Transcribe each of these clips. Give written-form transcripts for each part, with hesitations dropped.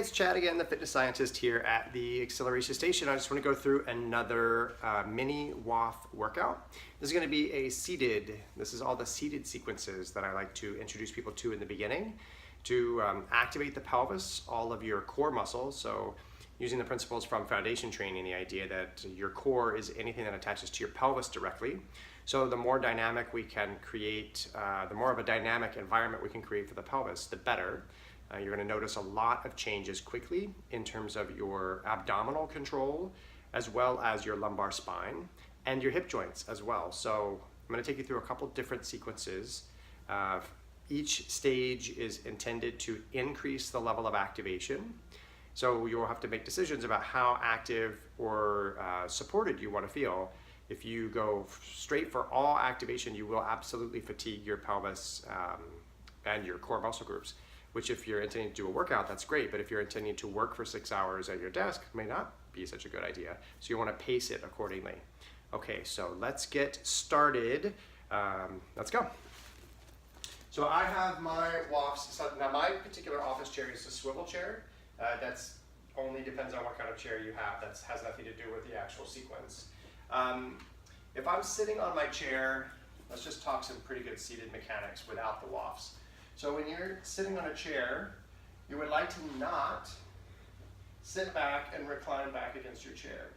it's Chad again, the fitness scientist here at the Xcceleration Station. I just want to go through another mini Waff workout. This is going to be a seated, this is all the seated sequences that I like to introduce people to in the beginning to activate the pelvis, all of your core muscles. So using the principles from foundation training, the idea that your core is anything that attaches to your pelvis directly. So the more dynamic we can create, the more of a dynamic environment we can create for the pelvis, the better. You're going to notice a lot of changes quickly in terms of your abdominal control, as well as your lumbar spine and your hip joints as well. So I'm going to take you through a couple different sequences. Each stage is intended to increase the level of activation. So you'll have to make decisions about how active or supported you want to feel. If you go straight for all activation, you will absolutely fatigue your pelvis and your core muscle groups, which if you're intending to do a workout, that's great. But if you're intending to work for 6 hours at your desk, it may not be such a good idea. So you want to pace it accordingly. Okay, so let's get started. Let's go. So I have my Waffs. So now my particular office chair is a swivel chair. That's only depends on what kind of chair you have. That has nothing to do with the actual sequence. If I'm sitting on my chair, let's just talk some pretty good seated mechanics without the Waffs. So when you're sitting on a chair, you would like to not sit back and recline back against your chair.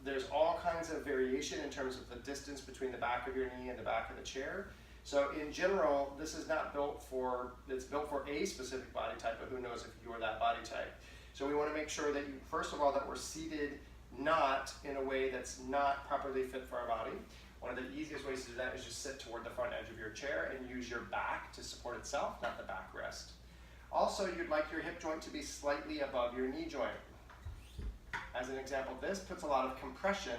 There's all kinds of variation in terms of the distance between the back of your knee and the back of the chair. So in general, this is not built for, it's built for a specific body type, but who knows if you're that body type. So we want to make sure that you, first of all, that we're seated not in a way that's not properly fit for our body. One of the easiest ways to do that is just sit toward the front edge of your chair and use your back to support itself, not the backrest. Also, you'd like your hip joint to be slightly above your knee joint. As an example, this puts a lot of compression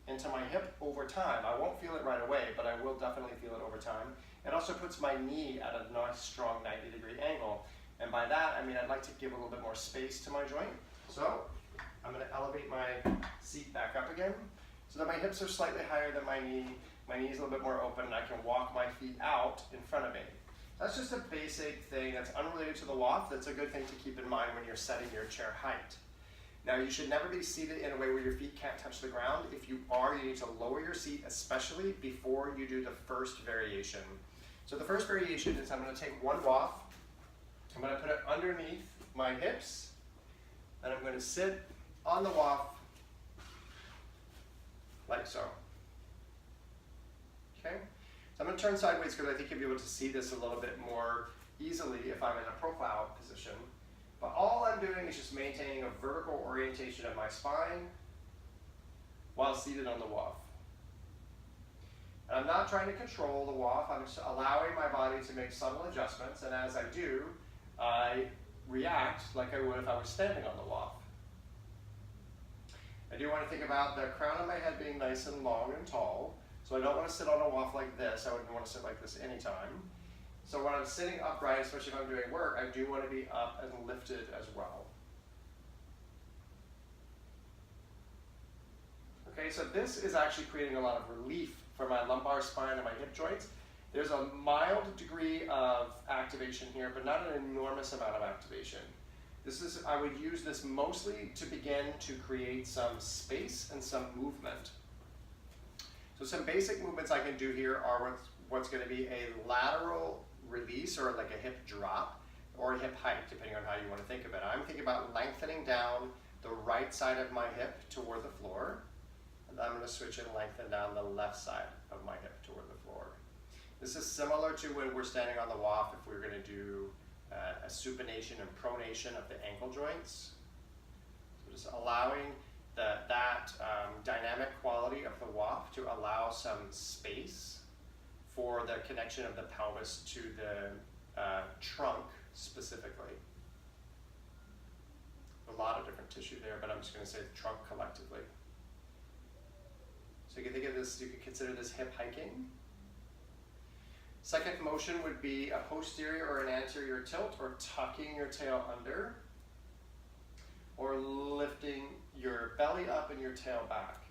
into my hip over time. I won't feel it right away, but I will definitely feel it over time. It also puts my knee at a nice, strong 90-degree angle. And by that, I mean I'd like to give a little bit more space to my joint. So I'm going to elevate my seat back up again, so that my hips are slightly higher than my knee is a little bit more open, and I can walk my feet out in front of me. That's just a basic thing that's unrelated to the Waff. That's a good thing to keep in mind when you're setting your chair height. Now you should never be seated in a way where your feet can't touch the ground. If you are, you need to lower your seat, especially before you do the first variation. So the first variation is I'm going to take one Waff, I'm going to put it underneath my hips, and I'm going to sit on the Waff like so. Okay? So I'm going to turn sideways because I think you'll be able to see this a little bit more easily if I'm in a profile position. But all I'm doing is just maintaining a vertical orientation of my spine while seated on the Waff. And I'm not trying to control the Waff, I'm just allowing my body to make subtle adjustments, and as I do, I react like I would if I was standing on the Waff. I do want to think about the crown of my head being nice and long and tall. So I don't want to sit on a Waff like this. I wouldn't want to sit like this anytime. So when I'm sitting upright, especially if I'm doing work, I do want to be up and lifted as well. Okay, so this is actually creating a lot of relief for my lumbar spine and my hip joints. There's a mild degree of activation here, but not an enormous amount of activation. I would use this mostly to begin to create some space and some movement. So some basic movements I can do here are what's going to be a lateral release, or like a hip drop, or a hip hike, depending on how you want to think of it. I'm thinking about lengthening down the right side of my hip toward the floor, and then I'm going to switch and lengthen down the left side of my hip toward the floor. This is similar to when we're standing on the Waff if we're going to do a supination and pronation of the ankle joints. So just allowing that dynamic quality of the Waff to allow some space for the connection of the pelvis to the trunk specifically. A lot of different tissue there, but I'm just going to say the trunk collectively. So you can think of this, you could consider this hip hiking. Second motion would be a posterior or an anterior tilt, or tucking your tail under, or lifting your belly up and your tail back,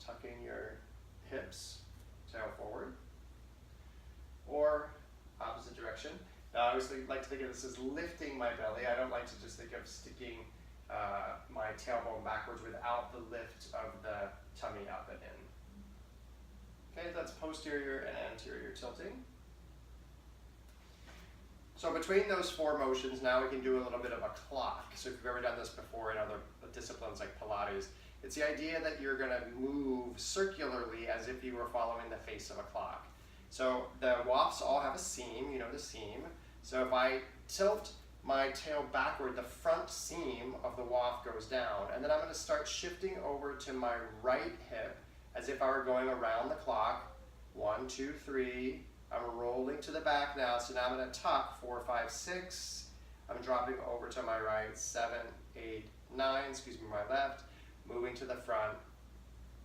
tucking your hips, tail forward, or opposite direction. Now, I always like to think of this as lifting my belly. I don't like to just think of sticking my tailbone backwards without the lift of the tummy up and in. Okay, that's posterior and anterior tilting. So between those 4 motions, now we can do a little bit of a clock. So if you've ever done this before in other disciplines like Pilates, it's the idea that you're going to move circularly as if you were following the face of a clock. So the Waffs all have a seam, you know the seam. So if I tilt my tail backward, the front seam of the Waff goes down, and then I'm going to start shifting over to my right hip as if I were going around the clock. 1, 2, 3. I'm rolling to the back now, so now I'm going to tuck 4, 5, 6. I'm dropping over to my right, 7, 8, 9, excuse me, my left, moving to the front,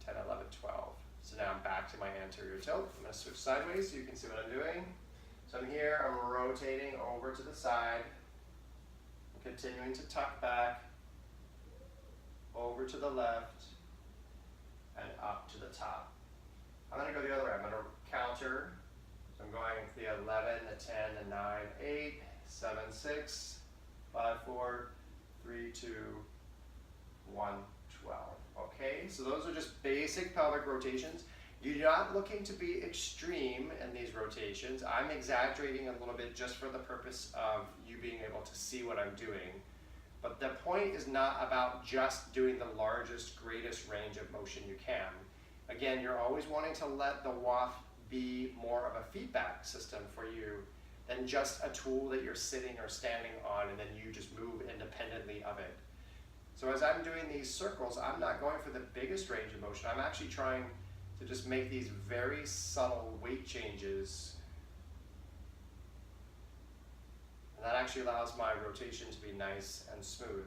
10, 11, 12. So now I'm back to my anterior tilt. I'm going to switch sideways so you can see what I'm doing. So I'm here, I'm rotating over to the side, I'm continuing to tuck back, over to the left, and up to the top. I'm going to go the other way. I'm going to counter. So I'm going the 11, the 10, the 9, 8, 7, 6, 5, 4, 3, 2, 1, 12. Okay, so those are just basic pelvic rotations. You're not looking to be extreme in these rotations. I'm exaggerating a little bit just for the purpose of you being able to see what I'm doing. But the point is not about just doing the largest, greatest range of motion you can. Again, you're always wanting to let the Waff be more of a feedback system for you than just a tool that you're sitting or standing on and then you just move independently of it. So as I'm doing these circles, I'm not going for the biggest range of motion. I'm actually trying to just make these very subtle weight changes. And that actually allows my rotation to be nice and smooth.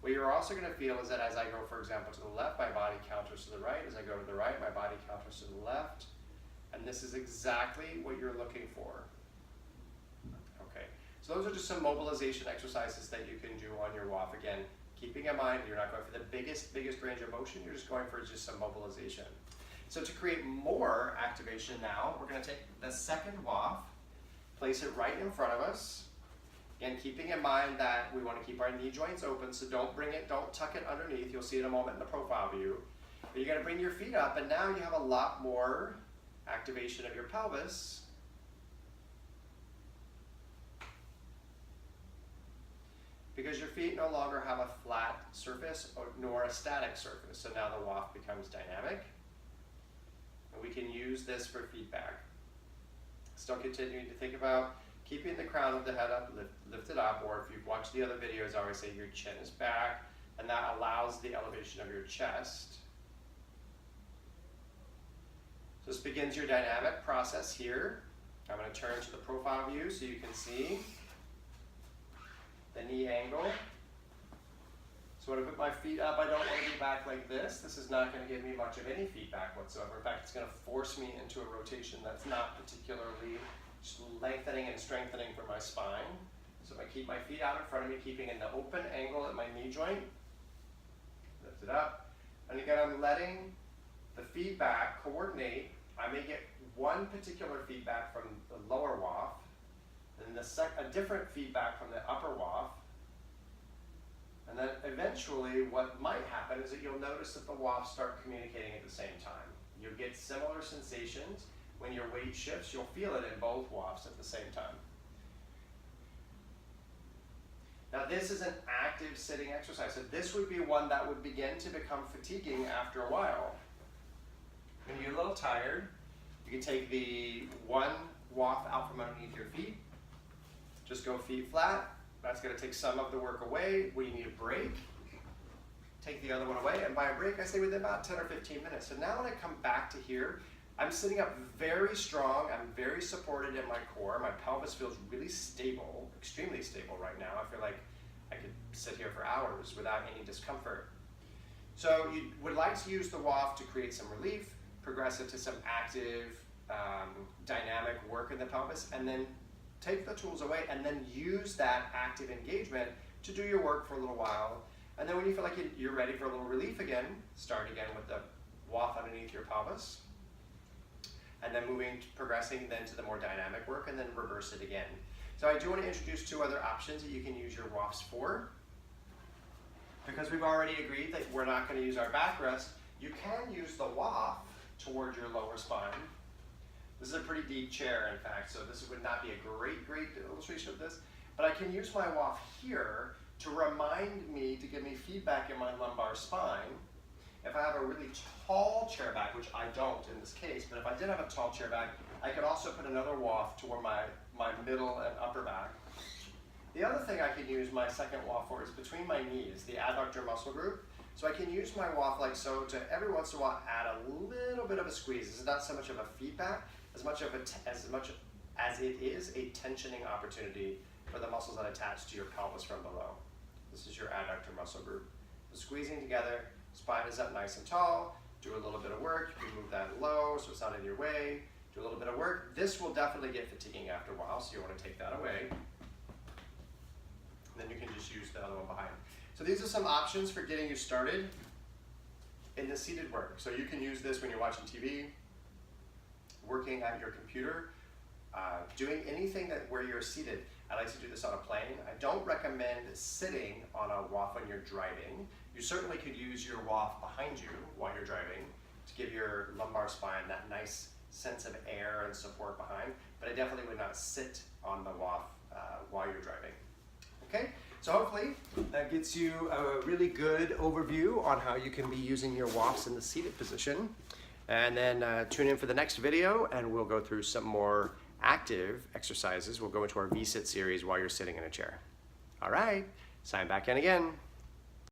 What you're also going to feel is that as I go, for example, to the left, my body counters to the right. As I go to the right, my body counters to the left. And this is exactly what you're looking for. Okay, so those are just some mobilization exercises that you can do on your Waff. Again, keeping in mind you're not going for the biggest range of motion, you're just going for just some mobilization. So to create more activation now, we're going to take the second Waff, place it right in front of us. Again, keeping in mind that we want to keep our knee joints open, so don't tuck it underneath. You'll see in a moment in the profile view. But you're going to bring your feet up, and now you have a lot more activation of your pelvis. Because your feet no longer have a flat surface nor a static surface. So now the Waff becomes dynamic. And we can use this for feedback. Still continuing to think about keeping the crown of the head up, lifted up, or if you've watched the other videos, I always say your chin is back, and that allows the elevation of your chest. So this begins your dynamic process here. I'm going to turn to the profile view so you can see the knee angle. So when I put my feet up, I don't want to be back like this. This is not going to give me much of any feedback whatsoever. In fact, it's going to force me into a rotation that's not particularly lengthening and strengthening for my spine. So if I keep my feet out in front of me, keeping an open angle at my knee joint, lift it up. And again, I'm letting the feedback coordinate. I may get one particular feedback from the lower Waff, and a different feedback from the upper Waff. And then eventually what might happen is that you'll notice that the Waffs start communicating at the same time. You'll get similar sensations. When your weight shifts, you'll feel it in both Waffs at the same time. Now this is an active sitting exercise, so this would be one that would begin to become fatiguing after a while. When you're a little tired, you can take the one Waff out from underneath your feet. Just go feet flat. That's going to take some of the work away. When you need a break, take the other one away. And by a break, I say within about 10 or 15 minutes. So now when I come back to here, I'm sitting up very strong. I'm very supported in my core. My pelvis feels really stable, extremely stable right now. I feel like I could sit here for hours without any discomfort. So you would like to use the Waff to create some relief, progress it to some active, dynamic work in the pelvis, and then take the tools away and then use that active engagement to do your work for a little while. And then when you feel like you're ready for a little relief again, start again with the Waff underneath your pelvis. And then progressing then to the more dynamic work, and then reverse it again. So I do want to introduce two other options that you can use your Waffs for. Because we've already agreed that we're not going to use our backrest, you can use the Waff toward your lower spine. This is a pretty deep chair, in fact, so this would not be a great illustration of this. But I can use my Waff here to remind me, to give me feedback in my lumbar spine. If I have a really tall chair back, which I don't in this case, but if I did have a tall chair back, I could also put another Waff toward my middle and upper back. The other thing I can use my second Waff for is between my knees, the adductor muscle group. So I can use my Waff like so to every once in a while add a little bit of a squeeze. This is not so much of a feedback as much as it is a tensioning opportunity for the muscles that attach to your pelvis from below. This is your adductor muscle group. So squeezing together, spine is up nice and tall. Do a little bit of work. You can move that low so it's not in your way. Do a little bit of work. This will definitely get fatiguing after a while, so you want to take that away. And then you can just use the other one behind. So these are some options for getting you started in the seated work. So you can use this when you're watching TV, working at your computer, doing anything where you're seated. I like to do this on a plane. I don't recommend sitting on a Waff when you're driving. You certainly could use your Waff behind you while you're driving to give your lumbar spine that nice sense of air and support behind, but I definitely would not sit on the Waff while you're driving. Okay, so hopefully that gets you a really good overview on how you can be using your Waffs in the seated position. And then tune in for the next video and we'll go through some more active exercises. We'll go into our V-sit series while you're sitting in a chair. All right, sign back in again.